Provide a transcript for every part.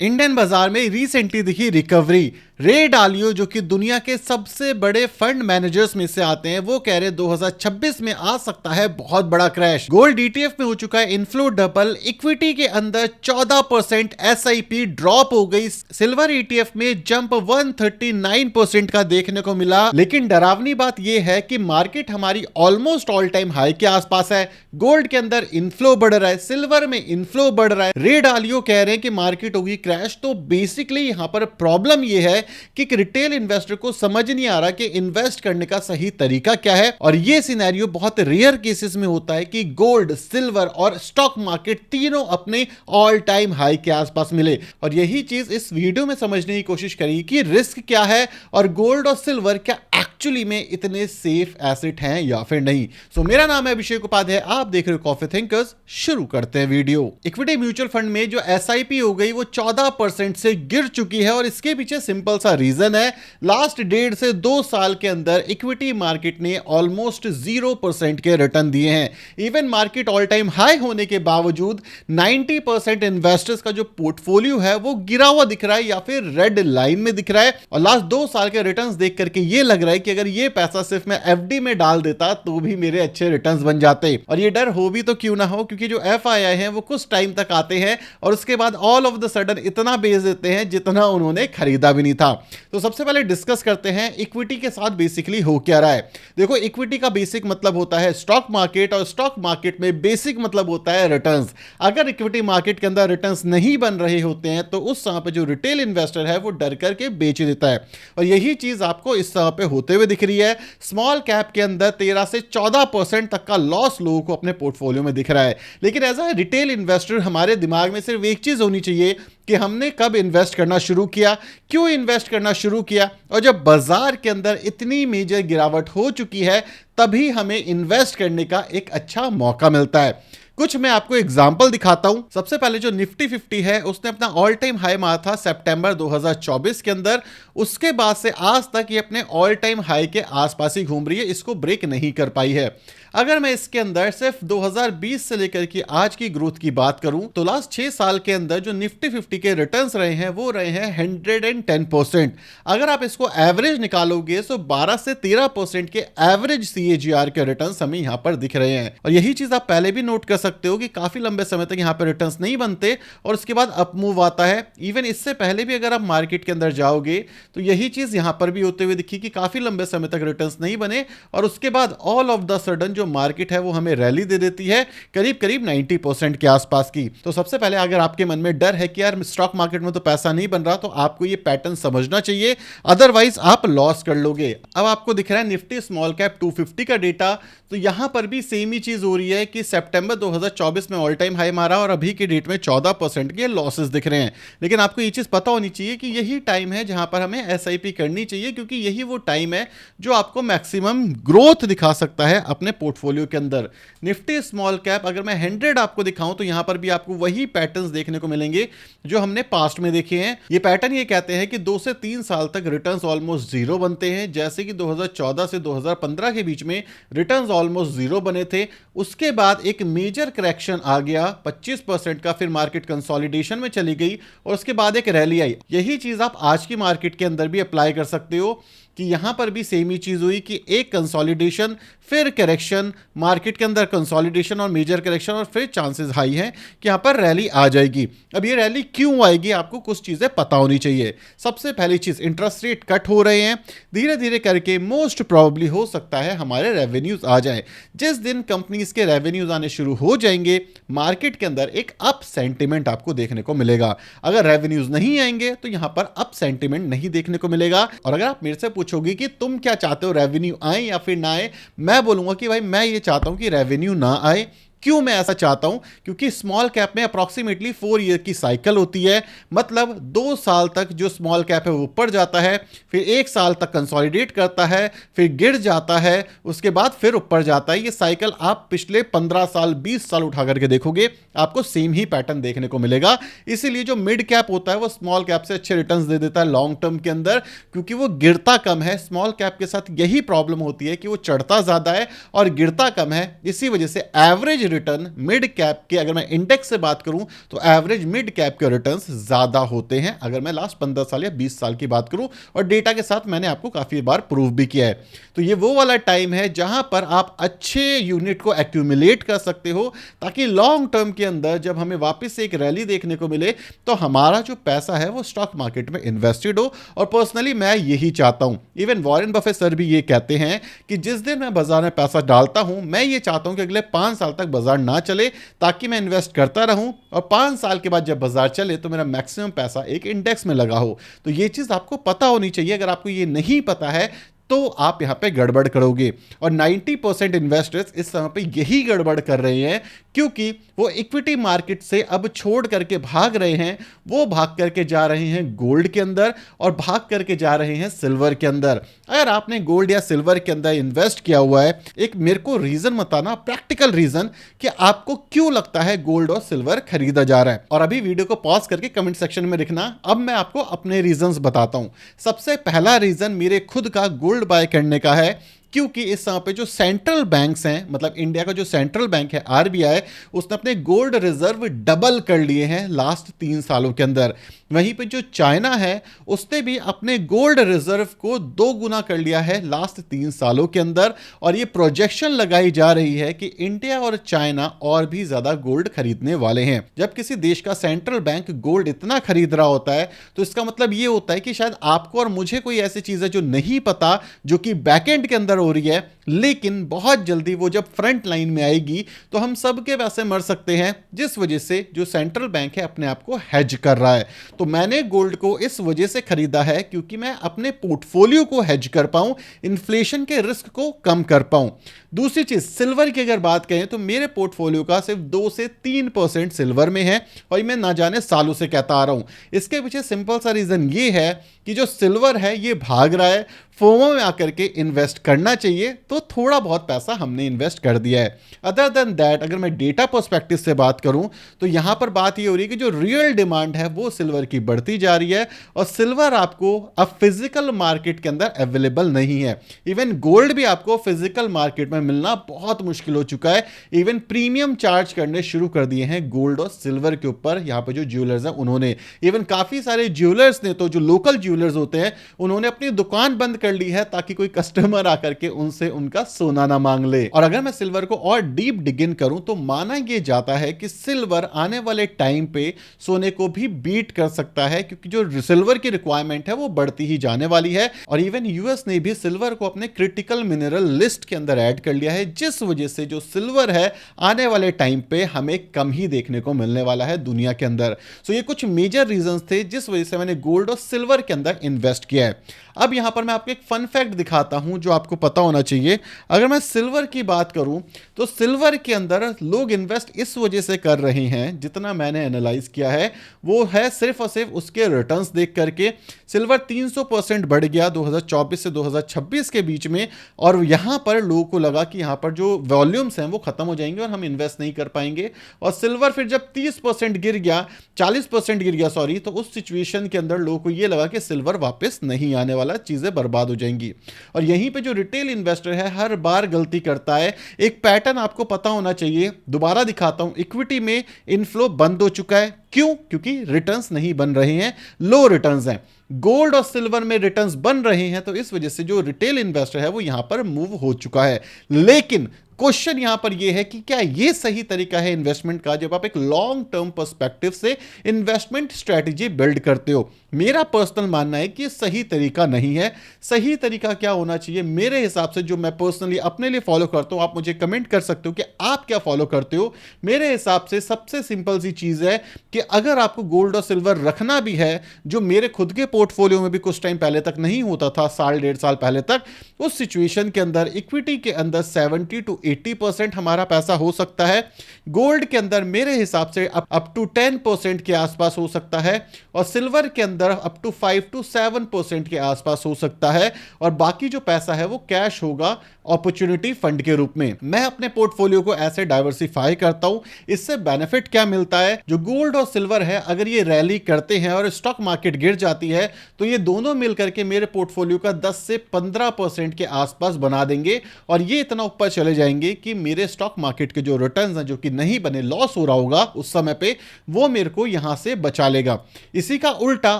Indian बाजार में recently दिखी रिकवरी। रे डालियो जो कि दुनिया के सबसे बड़े फंड मैनेजर्स में से आते हैं, वो कह रहे 2026 में आ सकता है बहुत बड़ा क्रैश। गोल्ड ईटीएफ में हो चुका है इनफ्लो डबल, इक्विटी के अंदर 14% एसआईपी ड्रॉप हो गई, सिल्वर ईटीएफ में जंप 139% का देखने को मिला। लेकिन डरावनी बात यह है कि मार्केट हमारी ऑलमोस्ट ऑल टाइम हाई के आसपास है। गोल्ड के अंदर इनफ्लो बढ़ रहा है, सिल्वर में इनफ्लो बढ़ रहा है। रे डालियो कह रहे हैं कि मार्केट होगी क्रैश। तो बेसिकली यहां पर प्रॉब्लम यह है कि एक रिटेल इन्वेस्टर को समझ नहीं आ रहा कि इन्वेस्ट करने का सही तरीका क्या है। और यह सिनेरियो बहुत रेयर केसेस में होता है कि गोल्ड, सिल्वर और स्टॉक मार्केट तीनों अपने ऑल टाइम हाई के आसपास मिले। और यही चीज इस वीडियो में समझने की कोशिश करेगी कि रिस्क क्या है और गोल्ड और सिल्वर क्या एक्चुअली में इतने सेफ एसेट हैं या फिर नहीं। सो मेरा नाम है अभिषेक उपाध्याय, आप देख रहे हो कॉफी थिंकर्स। शुरू करते हैं वीडियो। इक्विटी म्यूचुअल फंड में जो एसआईपी हो गई वो 14% से गिर चुकी है और इसके पीछे सिंपल सा रीजन है। लास्ट 1.5 से 2 साल के अंदर इक्विटी मार्केट ने ऑलमोस्ट 0% के रिटर्न दिए हैं। Even market all time high होने के बावजूद 90% इन्वेस्टर्स का जो पोर्टफोलियो है वो गिरा हुआ दिख रहा है या फिर रेड लाइन में दिख रहा है। और लास्ट 2 साल के रिटर्न्स देख करके ये लग रहा है कि अगर ये पैसा सिर्फ मैं एफडी में डाल देता तो भी मेरे अच्छे रिटर्न्स बन जाते। और ये डर हो भी तो क्यों ना हो, क्योंकि जो एफआईआई हैं वो कुछ टाइम तक आते हैं और उसके बाद ऑल ऑफ द सडन इतना बेच देते हैं जितना उन्होंने खरीदा भी नहीं था। तो सबसे पहले डिस्कस करते हैं इक्विटी के साथ बेसिकली हो क्या रहा है। देखो, इक्विटी का बेसिक मतलब होता है स्टॉक मार्केट और स्टॉक मार्केट में बेसिक मतलब होता है रिटर्न्स। अगर इक्विटी मार्केट के अंदर रिटर्न्स नहीं बन रहे होते हैं तो उस समय पे जो रिटेल इन्वेस्टर है वो डर करके बेच देता है। और यही चीज आपको इस समय पे होते हुए दिख रही है। स्मॉल कैप के अंदर 13 से 14% तक का लॉस लोगों को अपने पोर्टफोलियो में दिख रहा है। लेकिन एज अ रिटेल इन्वेस्टर हमारे दिमाग में सिर्फ एक चीज होनी चाहिए कि हमने कब इन्वेस्ट करना शुरू किया, क्यों इन्वेस्ट करना शुरू किया, और जब बाजार के अंदर इतनी मेजर गिरावट हो चुकी है तभी हमें इन्वेस्ट करने का एक अच्छा मौका मिलता है। कुछ मैं आपको एग्जांपल दिखाता हूं। सबसे पहले जो निफ्टी 50 है उसने अपना ऑल टाइम हाई मारा था सितंबर 2024 के अंदर। उसके बाद से आज तक ये अपने ऑल टाइम हाई के आसपास ही घूम रही है, इसको ब्रेक नहीं कर पाई है। अगर मैं इसके अंदर सिर्फ 2020 से लेकर के आज की ग्रोथ की बात करूं तो लास्ट 6 साल के अंदर जो निफ्टी 50 के रिटर्न्स रहे हैं वो रहे हैं 110%। अगर आप इसको एवरेज निकालोगे तो 12 से 13% के एवरेज सीएजीआर के रिटर्न्स हमें यहां पर दिख रहे हैं। और यही चीज आप पहले भी नोट कर सकते हो कि काफी लंबे समय तक यहां पर रिटर्न्स नहीं बनते और उसके बाद अप मूव आता है। इवन इससे पहले भी अगर आप मार्केट के अंदर जाओगे तो यही चीज यहां पर भी होते हुए दिखी कि काफी लंबे समय तक रिटर्न्स नहीं बने और उसके बाद ऑल ऑफ द सडन जो मार्केट है वो हमें रैली दे देती है करीब करीब 90% के आसपास की। तो सबसे पहले अगर आपके मन में डर है कि यार स्टॉक मार्केट में तो पैसा नहीं बन रहा, तो आपको ये पैटर्न समझना चाहिए, अदरवाइज आप लॉस कर लोगे। अब आपको दिख रहा है निफ्टी स्मॉल कैप 250 का डेटा, तो यहां पर भी सेम ही चीज हो रही है कि सितंबर 2024 में ऑल टाइम हाई मारा और अभी के डेट में 14% के लॉसेस दिख रहे हैं। लेकिन आपको ये चीज पता होनी चाहिए कि यही टाइम है जहां पर हमें एसआईपी करनी चाहिए, क्योंकि यही वो टाइम है जो आपको मैक्सिमम ग्रोथ दिखा सकता है अपने पोर्टफोलियो के अंदर। निफ्टी स्मॉल कैप अगर मैं 100 आपको दिखाऊं तो यहां पर भी आपको वही पैटर्न्स देखने को मिलेंगे जो हमने पास्ट में देखे हैं। ये पैटर्न ये कहते हैं कि 2 से 3 साल तक रिटर्न्स ऑलमोस्ट जीरो बनते हैं, जैसे कि 2014 से 2015 के बीच में रिटर्न्स ऑलमोस्ट जीरो बने थे। उसके बाद एक मेजर करेक्शन आ गया 25% का, फिर मार्केट कंसोलिडेशन में चली गई और उसके बाद एक रैली आई। यही चीज आप आज की मार्केट के अंदर भी अप्लाई कर सकते हो कि यहां पर भी सेम ही चीज हुई कि एक कंसोलिडेशन फिर करेक्शन, मार्केट के अंदर कंसोलिडेशन और मेजर करेक्शन और फिर चांसेस हाई हैं कि यहां पर रैली आ जाएगी। अब ये रैली क्यों आएगी आपको कुछ चीजें पता होनी चाहिए। सबसे पहली चीज, इंटरेस्ट रेट कट हो रहे हैं धीरे धीरे करके, मोस्ट प्रोबेबली हो सकता है हमारे रेवेन्यूज आ जाए। जिस दिन कंपनीज के रेवेन्यूज आने शुरू हो जाएंगे मार्केट के अंदर एक अप सेंटिमेंट आपको देखने को मिलेगा। अगर रेवेन्यूज नहीं आएंगे तो यहां पर अप सेंटिमेंट नहीं देखने को मिलेगा। और अगर आप मेरे से पूछोगे कि तुम क्या चाहते हो, रेवेन्यू आए या फिर ना आए, मैं बोलूंगा कि भाई मैं ये चाहता हूं कि रेवेन्यू ना आए। क्यों मैं ऐसा चाहता हूं? क्योंकि स्मॉल कैप में अप्रॉक्सीमेटली 4 ईयर की साइकिल होती है, मतलब 2 साल तक जो स्मॉल कैप है वो ऊपर जाता है, फिर 1 साल तक कंसोलिडेट करता है, फिर गिर जाता है, उसके बाद फिर ऊपर जाता है। ये साइकिल आप पिछले 15 साल 20 साल उठा करके देखोगे आपको सेम ही पैटर्न देखने को मिलेगा। इसीलिए जो मिड कैप होता है वो स्मॉल कैप से अच्छे रिटर्न्स दे देता है लॉन्ग टर्म के अंदर, क्योंकि वो गिरता कम है। स्मॉल कैप के साथ यही प्रॉब्लम होती है कि वो चढ़ता ज्यादा है और गिरता कम है, इसी वजह से एवरेज रिटर्न मिड कैप के, अगर मैं इंडेक्स से बात करूं तो एवरेज मिड कैप के रिटर्न्स ज्यादा होते हैं, अगर मैं लास्ट 15 साल या 20 साल की बात करूं, और डेटा के साथ मैंने आपको काफी बार प्रूव भी किया है। तो ये वो वाला टाइम है जहां पर आप अच्छे यूनिट को एक्यूमुलेट कर सकते हो, ताकि लॉन्ग टर्म के अंदर जब हमें वापस से एक रैली देखने को मिले तो हमारा जो पैसा है वो स्टॉक मार्केट में इन्वेस्टेड हो। और पर्सनली मैं यही चाहता हूं। इवन वॉरेन बफेट सर भी ये कहते हैं कि जिस दिन मैं बाजार में पैसा डालता हूं, मैं ये चाहता हूं कि अगले 5 साल तक बाजार ना चले, ताकि मैं इन्वेस्ट करता रहूं और 5 साल के बाद जब बाजार चले तो मेरा मैक्सिमम पैसा एक इंडेक्स में लगा हो। तो ये चीज आपको पता होनी चाहिए। अगर आपको ये नहीं पता है तो आप यहां पे गड़बड़ करोगे। और 90% इन्वेस्टर्स इस समय पे यही गड़बड़ कर रहे हैं, क्योंकि वो इक्विटी मार्केट से अब छोड़ करके भाग रहे हैं। वो भाग करके जा रहे हैं गोल्ड के अंदर और भाग करके जा रहे हैं सिल्वर के अंदर। अगर आपने गोल्ड या सिल्वर के अंदर इन्वेस्ट किया हुआ है, एक मेरे को रीजन बताना, प्रैक्टिकल रीजन, कि आपको क्यों लगता है गोल्ड और सिल्वर खरीदा जा रहा है। और अभी वीडियो को पॉज करके कमेंट सेक्शन में लिखना। अब मैं आपको अपने रीजंस बताता हूं। सबसे पहला रीजन मेरे खुद का गोल्ड बाय करने का है, क्योंकि इस समय पे जो सेंट्रल बैंक्स हैं, मतलब इंडिया का जो सेंट्रल बैंक है आरबीआई, उसने अपने गोल्ड रिजर्व डबल कर लिए हैं लास्ट 3 सालों के अंदर। वहीं पे जो चाइना है उसने भी अपने गोल्ड रिजर्व को 2 गुना कर लिया है लास्ट 3 सालों के अंदर। और ये प्रोजेक्शन लगाई जा रही है कि इंडिया और चाइना और भी ज्यादा गोल्ड खरीदने वाले हैं। जब किसी देश का सेंट्रल बैंक गोल्ड इतना खरीद रहा होता है तो इसका मतलब ये होता है कि शायद आपको और मुझे कोई ऐसी चीज है जो नहीं पता, जो कि बैकएंड के अंदर हो रही है, लेकिन बहुत जल्दी वो जब फ्रंट लाइन में आएगी तो हम सबके पैसे मर सकते हैं, जिस वजह से जो सेंट्रल बैंक है अपने आप को हेज कर रहा है। तो मैंने गोल्ड को इस वजह से खरीदा है क्योंकि मैं अपने पोर्टफोलियो को हेज कर पाऊं, इन्फ्लेशन के रिस्क को कम कर पाऊं। दूसरी चीज, सिल्वर की अगर बात करें तो मेरे पोर्टफोलियो का सिर्फ 2 से 3% सिल्वर में है, और मैं ना जाने सालों से कहता आ रहा हूं। इसके पीछे सिंपल सा रीजन ये है कि जो सिल्वर है ये भाग रहा है, फोमो में आकर के इन्वेस्ट करना चाहिए, तो थोड़ा बहुत पैसा हमने इन्वेस्ट कर दिया है। अदर देन दैट, अगर मैं डेटा पर्सपेक्टिव से बात करूं तो यहां पर बात ये हो रही है कि जो रियल डिमांड है वो सिल्वर की बढ़ती जा रही है, और सिल्वर आपको अब फिजिकल मार्केट के अंदर अवेलेबल नहीं है। इवन गोल्ड भी आपको फिजिकल मार्केट में मिलना बहुत मुश्किल हो चुका है। इवन प्रीमियम चार्ज करने शुरू कर दिए हैं गोल्ड और सिल्वर के ऊपर यहां पर जो ज्वेलर्स हैं उन्होंने। इवन काफी सारे ज्वेलर्स ने, तो जो लोकल ज्वेलर्स होते हैं, उन्होंने अपनी दुकान बंद कर ली है ताकि कोई कस्टमर आकर के उनसे उनका सोना ना मांग ले। और अगर मैं सिल्वर को और डीप डिग इन करूं तो माना यह जाता है कि सिल्वर आने वाले टाइम पे सोने को भी बीट कर सकता है, क्योंकि जो सिल्वर की रिक्वायरमेंट है वो बढ़ती ही जाने वाली है। और इवन यूएस ने भी सिल्वर को अपने क्रिटिकल मिनरल लिस्ट के अंदर ऐड कर लिया है, जिस वजह से जो सिल्वर है आने वाले टाइम पे हमें कम ही देखने को मिलने वाला है दुनिया के अंदर। सो ये कुछ मेजर रीजंस थे जिस वजह से मैंने गोल्ड और सिल्वर के अंदर इन्वेस्ट किया है। अब यहां पर मैं आपको एक फन फैक्ट दिखाता हूं जो आपको पता होना चाहिए। अगर मैं सिल्वर की बात करूं तो सिल्वर के अंदर लोग इन्वेस्ट इस वजह से कर रहे हैं, जितना मैंने एनालाइज किया है वो है सिर्फ और सिर्फ उसके रिटर्न्स देख करके। सिल्वर 300% बढ़ गया 2024 से 2026 के बीच में, और यहां पर लोगों को लगा कि यहां पर जो वॉल्यूम्स हैं वो खत्म हो जाएंगे और हम इन्वेस्ट नहीं कर पाएंगे। और सिल्वर फिर जब 30% गिर गया, 40% गिर गया सॉरी, तो उस सिचुएशन के अंदर लोगों को यह लगा कि सिल्वर वापस नहीं आने वाला, चीजें बर्बाद हो जाएंगी। और यहीं पे जो रिटेल इन्वेस्टर है हर बार गलती करता है। एक पैटर्न आपको पता होना चाहिए, दोबारा दिखाता हूं। इक्विटी में इनफ्लो बंद हो चुका है, क्यों? क्योंकि रिटर्न्स नहीं बन रहे हैं, लो रिटर्न्स हैं। गोल्ड और सिल्वर में रिटर्न्स बन रहे हैं, तो इस वजह से जो रिटेल इन्वेस्टर है वो यहां पर मूव हो चुका है। लेकिन क्वेश्चन यहां पर यह है कि क्या यह सही तरीका है इन्वेस्टमेंट का, जब आप एक लॉन्ग टर्म पर्सपेक्टिव से इन्वेस्टमेंट स्ट्रेटजी बिल्ड करते हो? मेरा पर्सनल मानना है कि यह सही तरीका नहीं है। सही तरीका क्या होना चाहिए मेरे हिसाब से, जो मैं पर्सनली अपने लिए फॉलो करता हूं, आप मुझे कमेंट कर सकते हो कि आप क्या फॉलो करते हो। मेरे हिसाब से सबसे सिंपल सी चीज है कि अगर आपको गोल्ड और सिल्वर रखना भी है, जो मेरे खुद के पोर्टफोलियो में भी कुछ टाइम पहले तक नहीं होता था, साल 1.5 साल पहले तक, उस सिचुएशन के अंदर इक्विटी के अंदर 70 to 80% हमारा पैसा हो सकता है। गोल्ड के अंदर मेरे हिसाब से अप टू 10% के आसपास हो सकता है, और सिल्वर के अंदर अप टू 5 to 7% के आसपास हो सकता है। और बाकी जो पैसा है वो कैश होगा अपॉर्चुनिटी फंड के रूप में। मैं अपने पोर्टफोलियो को ऐसे डाइवर्सिफाई करता हूं। इससे बेनिफिट क्या मिलता है, जो गोल्ड और सिल्वर है अगर ये रैली करते हैं और स्टॉक मार्केट गिर जाती है, तो ये दोनों मिलकर के मेरे पोर्टफोलियो का 10 से 15% के आसपास बना देंगे, और ये इतना ऊपर चले जाएंगे चाहेंगे कि मेरे स्टॉक मार्केट के जो रिटर्न्स हैं जो कि नहीं बने, लॉस हो रहा होगा उस समय पे, वो मेरे को यहां से बचा लेगा। इसी का उल्टा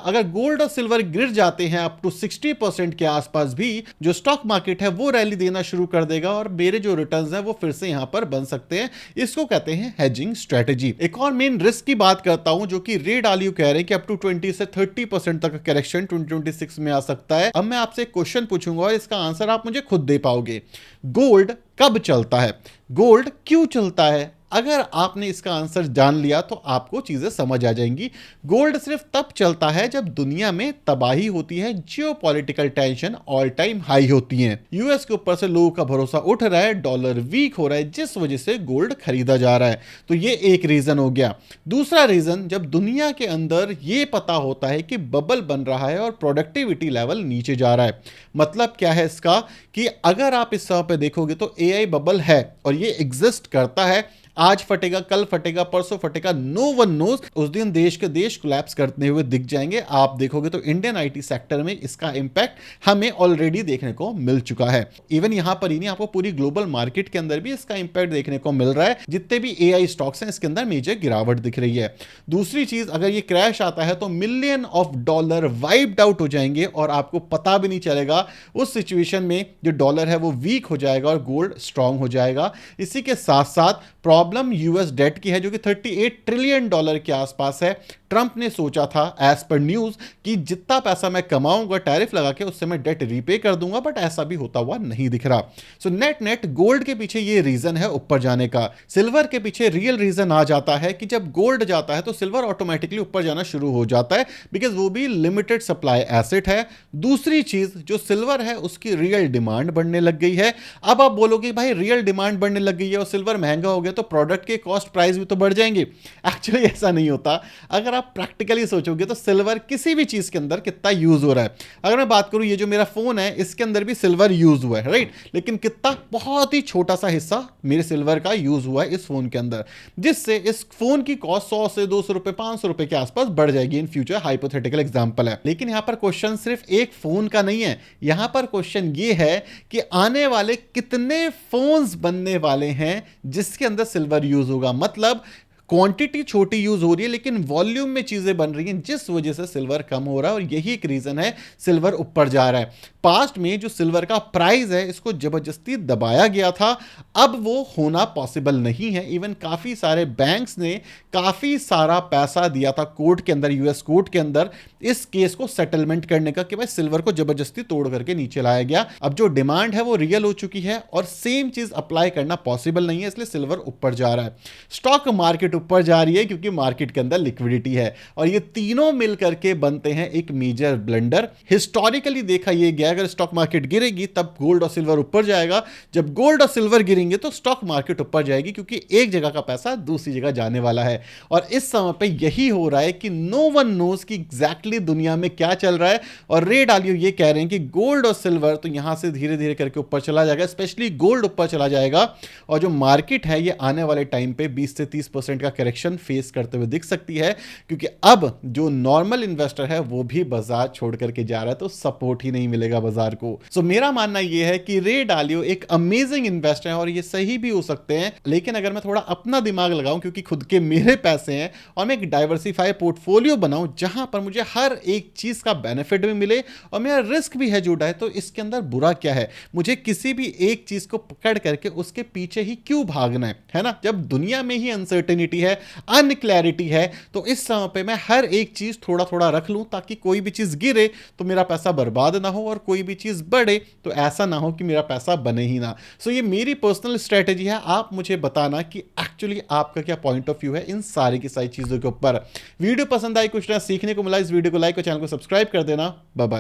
अगर गोल्ड और सिल्वर गिर जाते हैं अप टू 60% के आसपास भी, जो स्टॉक मार्केट है वो रैली देना शुरू कर देगा और मेरे जो रिटर्न्स हैं वो फिर से यहां पर बन सकते हैं। इसको कहते हैं हेजिंग स्ट्रेटेजी। एक और मेन रिस्क की बात करता हूं जो कि रे डालियो कह रहे हैं कि अप टू 20 से 30% तक करेक्शन 2026 में आ सकता है। अब मैं आपसे एक क्वेश्चन पूछूंगा और इसका आंसर आप मुझे खुद दे पाओगे। गोल्ड कब चलता है? गोल्ड क्यों चलता है? अगर आपने इसका आंसर जान लिया तो आपको चीजें समझ आ जाएंगी। गोल्ड सिर्फ तब चलता है जब दुनिया में तबाही होती है, geopolitical tension all time high होती है, यूएस के ऊपर से लोगों का भरोसा उठ रहा है, डॉलर वीक हो रहा है, जिस वजह से गोल्ड खरीदा जा रहा है। तो ये एक रीजन हो गया। दूसरा रीजन, जब दुनिया के अंदर ये पता होता है कि बबल बन रहा है और प्रोडक्टिविटी लेवल नीचे जा रहा है। मतलब क्या है इसका, कि अगर आप इस समय पे देखोगे तो एआई बबल है और ये एग्जिस्ट करता है। आज फटेगा, कल फटेगा, परसों फटेगा, नो वन नोज। उस दिन देश के देश कोलैप्स करते हुए दिख जाएंगे। आप देखोगे तो इंडियन आईटी सेक्टर में इसका इंपैक्ट हमें ऑलरेडी देखने को मिल चुका है। इवन यहां पर ही नहीं, आपको पूरी ग्लोबल मार्केट के अंदर भी इसका इंपैक्ट देखने को मिल रहा है। जितने भी एआई स्टॉक्स हैं इसके अंदर मेजर गिरावट दिख रही है। दूसरी चीज, अगर ये क्रैश आता है तो million of dollar wiped out हो जाएंगे और आपको पता भी नहीं चलेगा। उस सिचुएशन में जो डॉलर है वो वीक हो जाएगा और गोल्ड स्ट्रांग हो जाएगा। इसी के साथ साथ प्रॉब्लम यूएस डेट की है जो कि $38 ट्रिलियन के आसपास है। ट्रंप ने सोचा था एज पर न्यूज कि जितना पैसा मैं कमाऊंगा टैरिफ लगा के उससे मैं डेट रीपे कर दूंगा, बट ऐसा भी होता हुआ नहीं दिख रहा। सो नेट नेट गोल्ड के पीछे ये रीजन है ऊपर जाने का। सिल्वर के पीछे रियल रीजन आ जाता है कि जब गोल्ड जाता है तो सिल्वर ऑटोमेटिकली ऊपर जाना शुरू हो जाता है, बिकॉज वो भी लिमिटेड सप्लाई एसेट है। दूसरी चीज, जो सिल्वर है उसकी रियल डिमांड बढ़ने लग गई है। अब आप बोलोगे भाई रियल डिमांड बढ़ने लग गई है और सिल्वर महंगा हो गया तो प्रोडक्ट के कॉस्ट प्राइस भी तो बढ़ जाएंगे। एक्चुअली ऐसा नहीं होता। अगर आप प्रैक्टिकली सोचोगे तो सिल्वर किसी भी चीज के अंदर कितना यूज हो रहा है। अगर मैं बात करूं, ये जो मेरा फोन है इसके अंदर भी सिल्वर यूज हुआ है, राइट? लेकिन कितना, बहुत ही छोटा सा हिस्सा मेरे सिल्वर का यूज हुआ है इस फोन के अंदर, जिससे इस फोन की कॉस्ट 100 से 200 रुपए, 500 रुपए के आसपास बढ़ जाएगी इन फ्यूचर। हाइपोथेटिकल एग्जांपल है। लेकिन यहां पर क्वेश्चन सिर्फ एक फोन का नहीं है। यहां पर क्वेश्चन ये है कि आने वाले कितने फोन्स बनने वाले हैं जिसके अंदर सिल्वर यूज होगा। मतलब क्वांटिटी छोटी यूज हो रही है लेकिन वॉल्यूम में चीजें बन रही हैं, जिस वजह से सिल्वर कम हो रहा है और यही एक रीजन है सिल्वर ऊपर जा रहा है। पास्ट में जो सिल्वर का प्राइस है इसको जबरदस्ती दबाया गया था, अब वो होना पॉसिबल नहीं है। इवन काफी सारे बैंक्स ने काफी सारा पैसा दिया था कोर्ट के अंदर, यूएस कोर्ट के अंदर, इस केस को सेटलमेंट करने का कि भाई सिल्वर को जबरदस्ती तोड़ करके नीचे लाया गया। अब जो डिमांड है वो रियल हो चुकी है और सेम चीज अप्लाई करना पॉसिबल नहीं है, इसलिए सिल्वर ऊपर जा रहा है। स्टॉक मार्केट ऊपर जा रही है क्योंकि मार्केट के अंदर लिक्विडिटी है और ये तीनों मिलकर के बनते हैं एक मेजर ब्लंडर। हिस्टोरिकली देखा ये गया, अगर स्टॉक मार्केट गिरेगी तब गोल्ड और सिल्वर ऊपर जाएगा, जब गोल्ड और सिल्वर गिरेंगे तो स्टॉक मार्केट ऊपर जाएगी, क्योंकि एक जगह का पैसा दूसरी जगह जाने वाला है। और इस समय पे यही हो रहा है कि नो वन नोज कि एग्जैक्टली दुनिया में क्या चल रहा है। और रे डालियो ये कह रहे हैं कि गोल्ड और सिल्वर तो यहां से धीरे धीरे करके ऊपर चला जाएगा, स्पेशली गोल्ड ऊपर चला जाएगा और जो मार्केट है ये आने वाले टाइम पे 20 से 30% का करेक्शन फेस करते हुए दिख सकती है, क्योंकि अब जो नॉर्मल इन्वेस्टर है वो भी बाजार छोड़ करके जा रहा है, तो सपोर्ट ही नहीं मिलेगा बाजार को। सो मेरा मानना यह है कि रे डालियो एक अमेजिंग इन्वेस्टर है और ये सही भी हो सकते हैं, लेकिन अगर मैं थोड़ा अपना दिमाग लगाऊं, क्योंकि खुद के मेरे पैसे हैं और मैं एक डाइवर्सिफाई पोर्टफोलियो बनाऊं जहां पर मुझे हर एक चीज का बेनिफिट भी मिले और मेरा रिस्क भी है जुड़ा है, तो इसके अंदर बुरा क्या है? मुझे किसी भी एक चीज को पकड़ करके उसके पीछे ही क्यों भागना है ना? जब दुनिया में ही अनसर्टेनिटी है, अनक्लैरिटी है, तो इस समय पे मैं हर एक चीज थोड़ा थोड़ा रख लूं ताकि कोई भी चीज गिरे तो मेरा पैसा बर्बाद ना हो और कोई भी चीज बढ़े तो ऐसा ना हो कि मेरा पैसा बने ही ना। सो ये मेरी पर्सनल स्ट्रेटेजी है। आप मुझे बताना कि एक्चुअली आपका क्या पॉइंट ऑफ व्यू है इन सारी की सारी चीजों के ऊपर। वीडियो पसंद आई, कुछ ना सीखने को मिला, इस वीडियो को लाइक और चैनल को सब्सक्राइब कर देना। Bye bye.